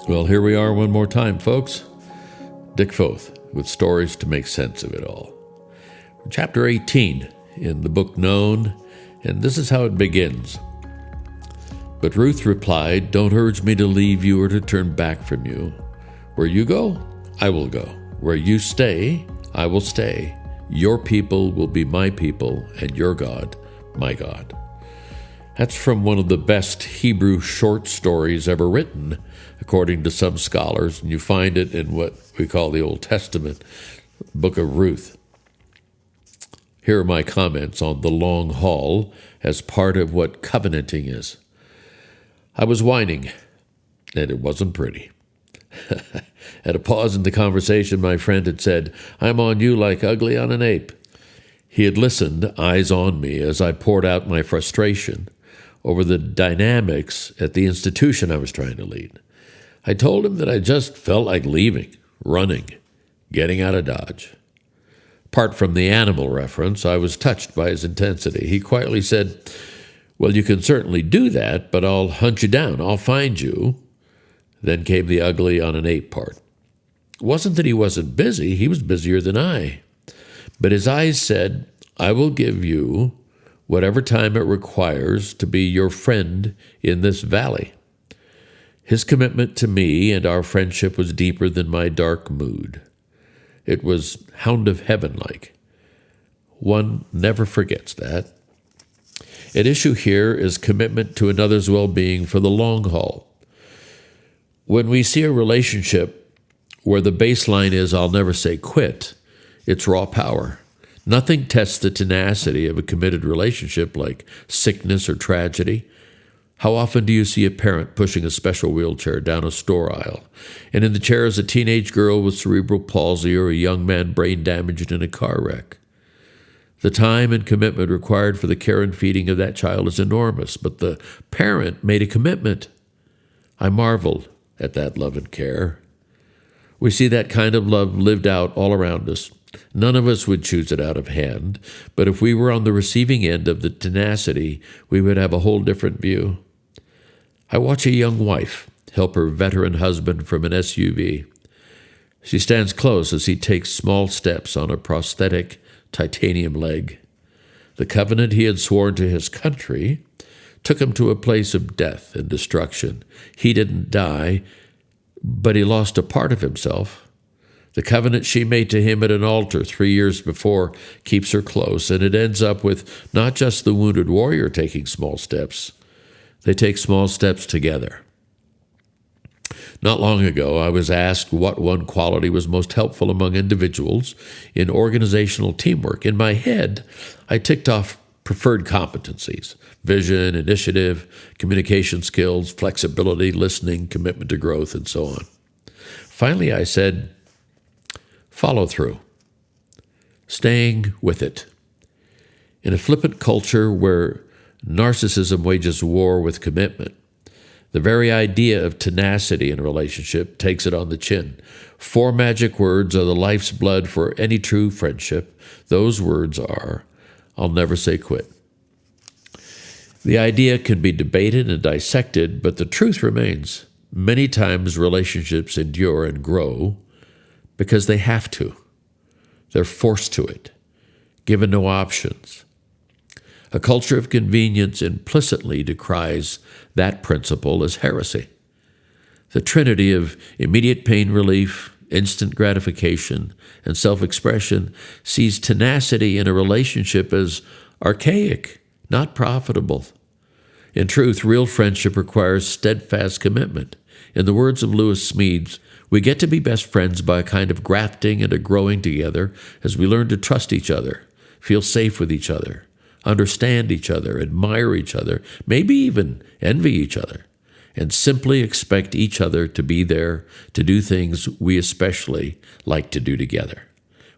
Well, here we are one more time, folks. Dick Foth with stories to make sense of it all. Chapter 18 in the book Known, and this is how it begins. But Ruth replied, "Don't urge me to leave you or to turn back from you. Where you go, I will go. Where you stay, I will stay. Your people will be my people, and your God, my God." That's from one of the best Hebrew short stories ever written, according to some scholars, and you find it in what we call the Old Testament, book of Ruth. Here are my comments on the long haul as part of what covenanting is. I was whining, and it wasn't pretty. At a pause in the conversation, my friend had said, "I'm on you like ugly on an ape." He had listened, eyes on me, as I poured out my frustration over the dynamics at the institution I was trying to lead. I told him that I just felt like leaving, running, getting out of Dodge. Apart from the animal reference, I was touched by his intensity. He quietly said, "Well, you can certainly do that, but I'll hunt you down. I'll find you." Then came the ugly on an ape part. It wasn't that he wasn't busy. He was busier than I. But his eyes said, "I will give you whatever time it requires to be your friend in this valley." His commitment to me and our friendship was deeper than my dark mood. It was hound of heaven-like. One never forgets that. At issue here is commitment to another's well-being for the long haul. When we see a relationship where the baseline is "I'll never say quit," it's raw power. Nothing tests the tenacity of a committed relationship like sickness or tragedy. How often do you see a parent pushing a special wheelchair down a store aisle, and in the chair is a teenage girl with cerebral palsy or a young man brain damaged in a car wreck? The time and commitment required for the care and feeding of that child is enormous, but the parent made a commitment. I marveled at that love and care. We see that kind of love lived out all around us. None of us would choose it out of hand, but if we were on the receiving end of the tenacity, we would have a whole different view. I watch a young wife help her veteran husband from an SUV. She stands close as he takes small steps on a prosthetic titanium leg. The covenant he had sworn to his country took him to a place of death and destruction. He didn't die, but he lost a part of himself. The covenant she made to him at an altar 3 years before keeps her close, and it ends up with not just the wounded warrior taking small steps. They take small steps together. Not long ago, I was asked what one quality was most helpful among individuals in organizational teamwork. In my head, I ticked off preferred competencies: vision, initiative, communication skills, flexibility, listening, commitment to growth, and so on. Finally, I said, follow through, staying with it. In a flippant culture where narcissism wages war with commitment, the very idea of tenacity in a relationship takes it on the chin. 4 magic words are the life's blood for any true friendship. Those words are, "I'll never say quit." The idea can be debated and dissected, but the truth remains. Many times relationships endure and grow because they have to. They're forced to it, given no options. A culture of convenience implicitly decries that principle as heresy. The trinity of immediate pain relief, instant gratification, and self-expression sees tenacity in a relationship as archaic, not profitable. In truth, real friendship requires steadfast commitment. In the words of Smedes, we get to be best friends by a kind of grafting and a growing together as we learn to trust each other, feel safe with each other, understand each other, admire each other, maybe even envy each other, and simply expect each other to be there to do things we especially like to do together.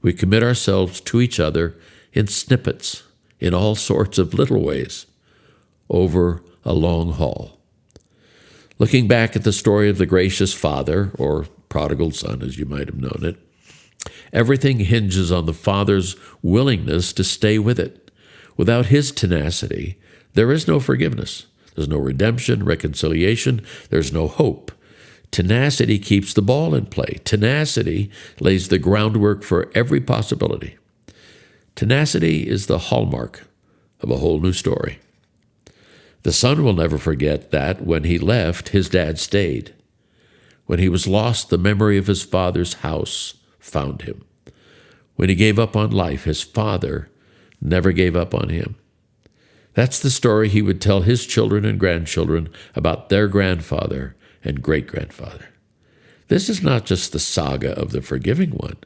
We commit ourselves to each other in snippets, in all sorts of little ways, over a long haul. Looking back at the story of the gracious father, or prodigal son as you might have known it, everything hinges on the father's willingness to stay with it. Without his tenacity, there is no forgiveness. There's no redemption, reconciliation. There's no hope. Tenacity keeps the ball in play. Tenacity lays the groundwork for every possibility. Tenacity is the hallmark of a whole new story. The son will never forget that when he left, his dad stayed. When he was lost, the memory of his father's house found him. When he gave up on life, his father never gave up on him. That's the story he would tell his children and grandchildren about their grandfather and great-grandfather. This is not just the saga of the forgiving one.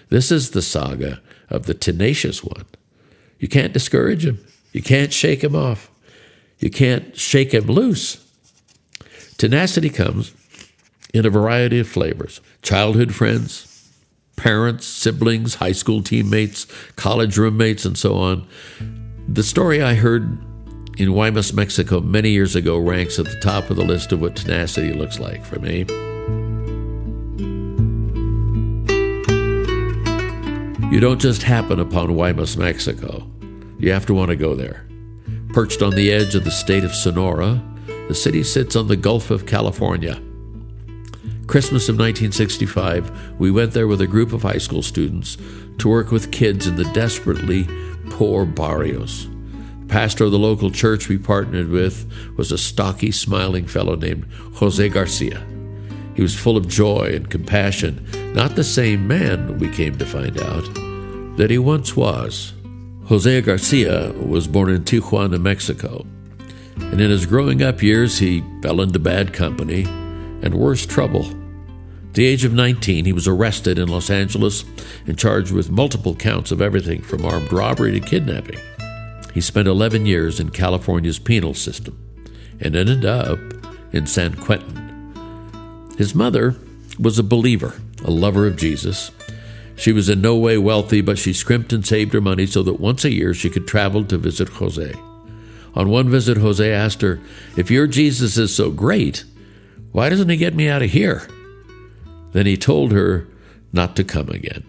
This is the saga of the tenacious one. You can't discourage him. You can't shake him off. You can't shake him loose. Tenacity comes in a variety of flavors. Childhood friends, parents, siblings, high school teammates, college roommates, and so on. The story I heard in Guaymas, Mexico many years ago ranks at the top of the list of what tenacity looks like for me. You don't just happen upon Guaymas, Mexico. You have to want to go there. Perched on the edge of the state of Sonora, the city sits on the Gulf of California. Christmas of 1965, we went there with a group of high school students to work with kids in the desperately poor barrios. The pastor of the local church we partnered with was a stocky, smiling fellow named Jose Garcia. He was full of joy and compassion, not the same man, we came to find out, that he once was. Jose Garcia was born in Tijuana, Mexico, and in his growing up years he fell into bad company and worse trouble. At the age of 19, he was arrested in Los Angeles and charged with multiple counts of everything from armed robbery to kidnapping. He spent 11 years in California's penal system and ended up in San Quentin. His mother was a believer, a lover of Jesus. She was in no way wealthy, but she scrimped and saved her money so that once a year she could travel to visit Jose. On one visit, Jose asked her, "If your Jesus is so great, why doesn't he get me out of here?" Then he told her not to come again.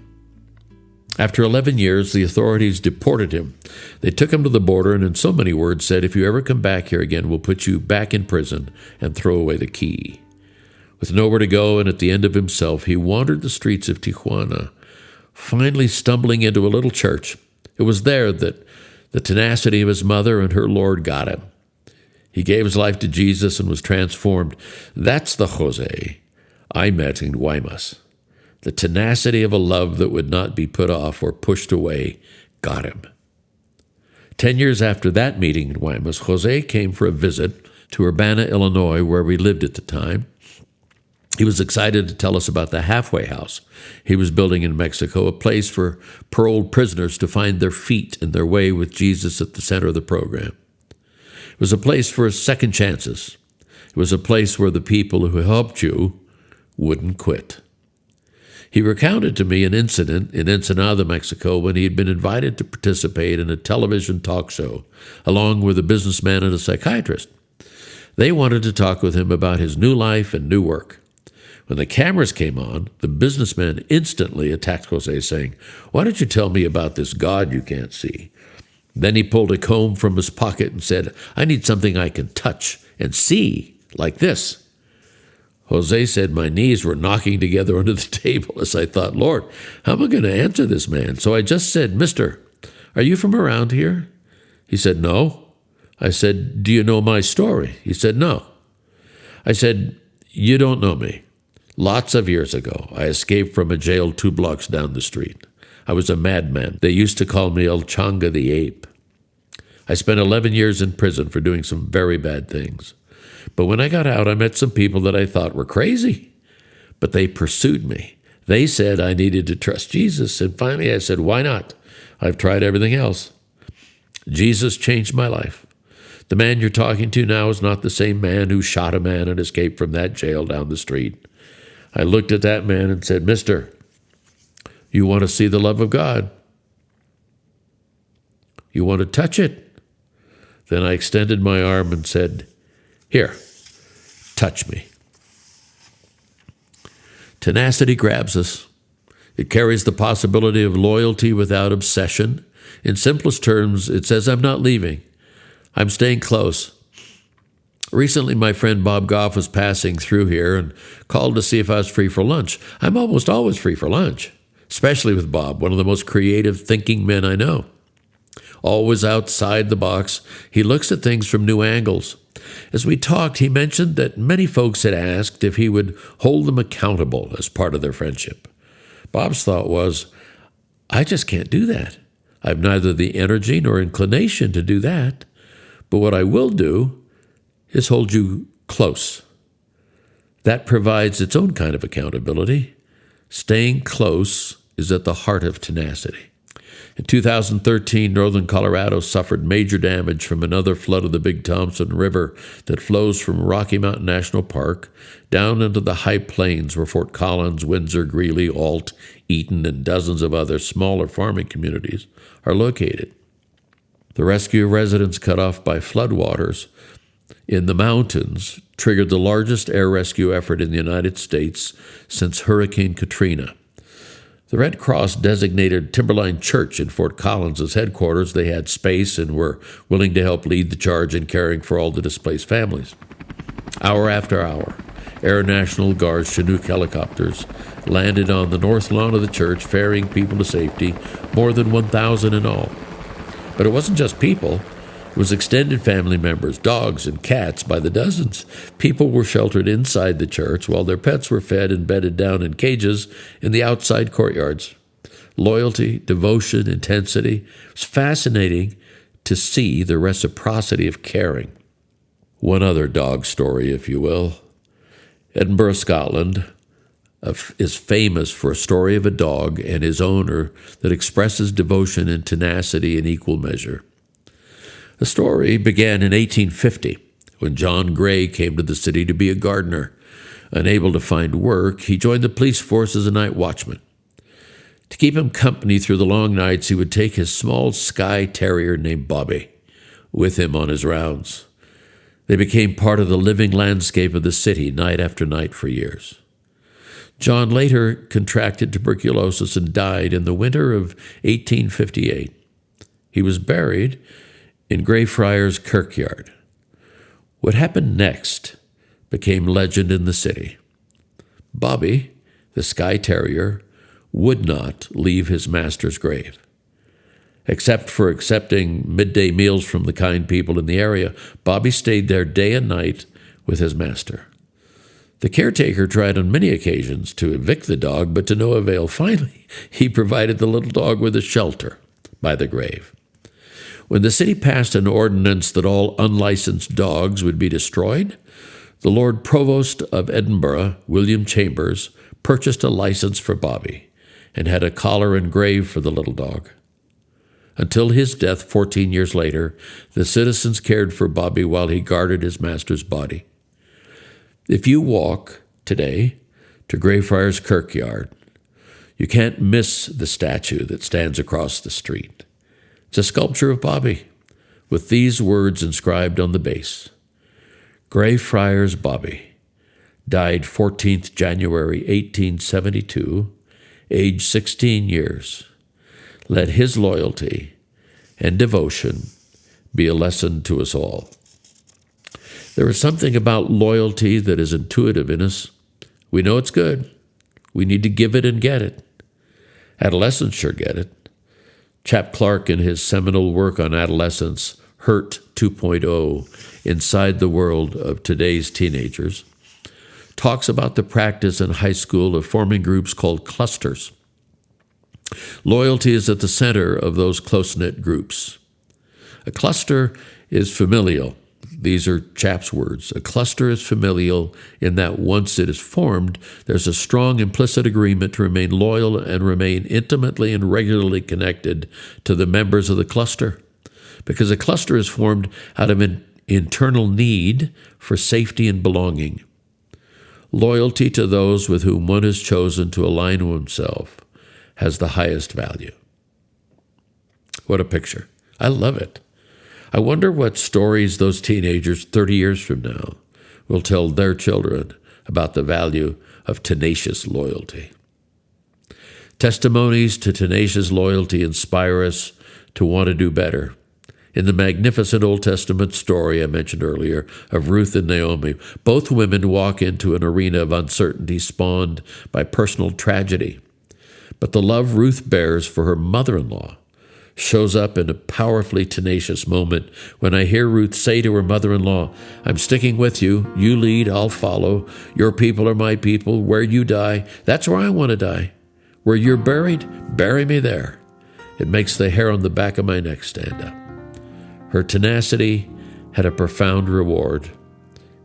After 11 years, the authorities deported him. They took him to the border and in so many words said, "If you ever come back here again, we'll put you back in prison and throw away the key." With nowhere to go and at the end of himself, he wandered the streets of Tijuana, finally stumbling into a little church. It was there that the tenacity of his mother and her Lord got him. He gave his life to Jesus and was transformed. That's the Jose I met in Guaymas. The tenacity of a love that would not be put off or pushed away got him. 10 years after that meeting in Guaymas, Jose came for a visit to Urbana, Illinois, where we lived at the time. He was excited to tell us about the halfway house he was building in Mexico, a place for paroled prisoners to find their feet and their way with Jesus at the center of the program. It was a place for second chances. It was a place where the people who helped you wouldn't quit. He recounted to me an incident in Ensenada, Mexico, when he had been invited to participate in a television talk show, along with a businessman and a psychiatrist. They wanted to talk with him about his new life and new work. When the cameras came on, the businessman instantly attacked Jose, saying, "Why don't you tell me about this God you can't see?" Then he pulled a comb from his pocket and said, "I need something I can touch and see, like this." Jose said my knees were knocking together under the table as I thought, "Lord, how am I going to answer this man?" So I just said, "Mister, are you from around here?" He said, "No." I said, "Do you know my story?" He said, "No." I said, "You don't know me. Lots of years ago, I escaped from a jail 2 blocks down the street. I was a madman. They used to call me El Changa the Ape. I spent 11 years in prison for doing some very bad things. But when I got out, I met some people that I thought were crazy. But they pursued me. They said I needed to trust Jesus. And finally I said, why not? I've tried everything else. Jesus changed my life. The man you're talking to now is not the same man who shot a man and escaped from that jail down the street. I looked at that man and said, "Mister, you want to see the love of God? You want to touch it?" Then I extended my arm and said, "Here, touch me." Tenacity grabs us. It carries the possibility of loyalty without obsession. In simplest terms, it says, "I'm not leaving. I'm staying close." Recently, my friend Bob Goff was passing through here and called to see if I was free for lunch. I'm almost always free for lunch, especially with Bob, one of the most creative thinking men I know. Always outside the box, he looks at things from new angles. As we talked, he mentioned that many folks had asked if he would hold them accountable as part of their friendship. Bob's thought was, I just can't do that. I have neither the energy nor inclination to do that. But what I will do is hold you close. That provides its own kind of accountability. Staying close is at the heart of tenacity. In 2013, northern Colorado suffered major damage from another flood of the Big Thompson River that flows from Rocky Mountain National Park down into the high plains where Fort Collins, Windsor, Greeley, Ault, Eaton, and dozens of other smaller farming communities are located. The rescue of residents cut off by floodwaters in the mountains triggered the largest air rescue effort in the United States since Hurricane Katrina. The Red Cross designated Timberline Church in Fort Collins as headquarters. They had space and were willing to help lead the charge in caring for all the displaced families. Hour after hour, Air National Guard's Chinook helicopters landed on the north lawn of the church, ferrying people to safety, more than 1,000 in all. But it wasn't just people. It was extended family members, dogs and cats by the dozens. People were sheltered inside the church while their pets were fed and bedded down in cages in the outside courtyards. Loyalty, devotion, intensity. It was fascinating to see the reciprocity of caring. One other dog story, if you will. Edinburgh, Scotland, is famous for a story of a dog and his owner that expresses devotion and tenacity in equal measure. The story began in 1850 when John Gray came to the city to be a gardener. Unable to find work, he joined the police force as a night watchman. To keep him company through the long nights, he would take his small Skye Terrier named Bobby with him on his rounds. They became part of the living landscape of the city night after night for years. John later contracted tuberculosis and died in the winter of 1858. He was buried in Greyfriars Kirkyard. What happened next became legend in the city. Bobby, the Skye Terrier, would not leave his master's grave. Except for accepting midday meals from the kind people in the area, Bobby stayed there day and night with his master. The caretaker tried on many occasions to evict the dog, but to no avail. Finally, he provided the little dog with a shelter by the grave. When the city passed an ordinance that all unlicensed dogs would be destroyed, the Lord Provost of Edinburgh, William Chambers, purchased a license for Bobby and had a collar and grave for the little dog. Until his death 14 years later, the citizens cared for Bobby while he guarded his master's body. If you walk today to Greyfriars Kirkyard, you can't miss the statue that stands across the street. It's a sculpture of Bobby with these words inscribed on the base. Greyfriars-Bobby died 14th January 1872, age 16 years. Let his loyalty and devotion be a lesson to us all. There is something about loyalty that is intuitive in us. We know it's good. We need to give it and get it. Adolescents sure get it. Chap Clark, in his seminal work on adolescence, Hurt 2.0, Inside the World of Today's Teenagers, talks about the practice in high school of forming groups called clusters. Loyalty is at the center of those close-knit groups. A cluster is familial. These are Chap's words. A cluster is familial in that once it is formed, there's a strong implicit agreement to remain loyal and remain intimately and regularly connected to the members of the cluster. Because a cluster is formed out of an internal need for safety and belonging. Loyalty to those with whom one has chosen to align himself has the highest value. What a picture. I love it. I wonder what stories those teenagers 30 years from now will tell their children about the value of tenacious loyalty. Testimonies to tenacious loyalty inspire us to want to do better. In the magnificent Old Testament story I mentioned earlier of Ruth and Naomi, both women walk into an arena of uncertainty spawned by personal tragedy. But the love Ruth bears for her mother-in-law shows up in a powerfully tenacious moment when I hear Ruth say to her mother-in-law, "I'm sticking with you. You lead, I'll follow. Your people are my people. Where you die, that's where I want to die. Where you're buried, bury me there." It makes the hair on the back of my neck stand up. Her tenacity had a profound reward.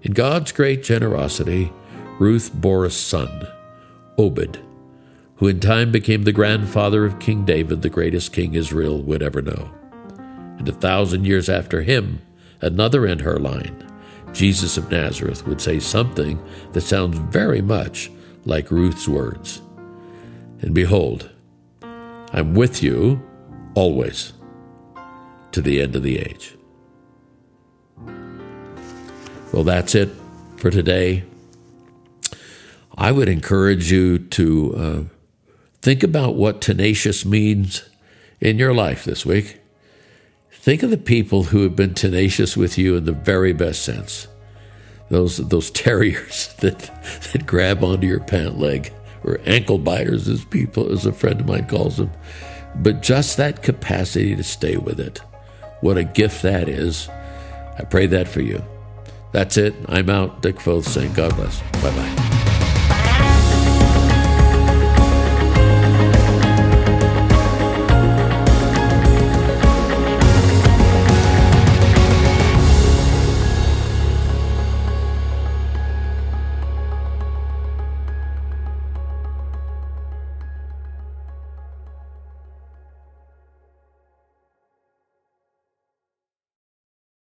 In God's great generosity, Ruth bore a son, Obed, who in time became the grandfather of King David, the greatest king Israel would ever know. And 1,000 years after him, another in her line, Jesus of Nazareth, would say something that sounds very much like Ruth's words. And behold, I'm with you always to the end of the age. Well, that's it for today. I would encourage you to think about what tenacious means in your life this week. Think of the people who have been tenacious with you in the very best sense. Those terriers that grab onto your pant leg, or ankle biters, as a friend of mine calls them. But just that capacity to stay with it. What a gift that is. I pray that for you. That's it. I'm out. Dick Foth saying God bless. Bye-bye.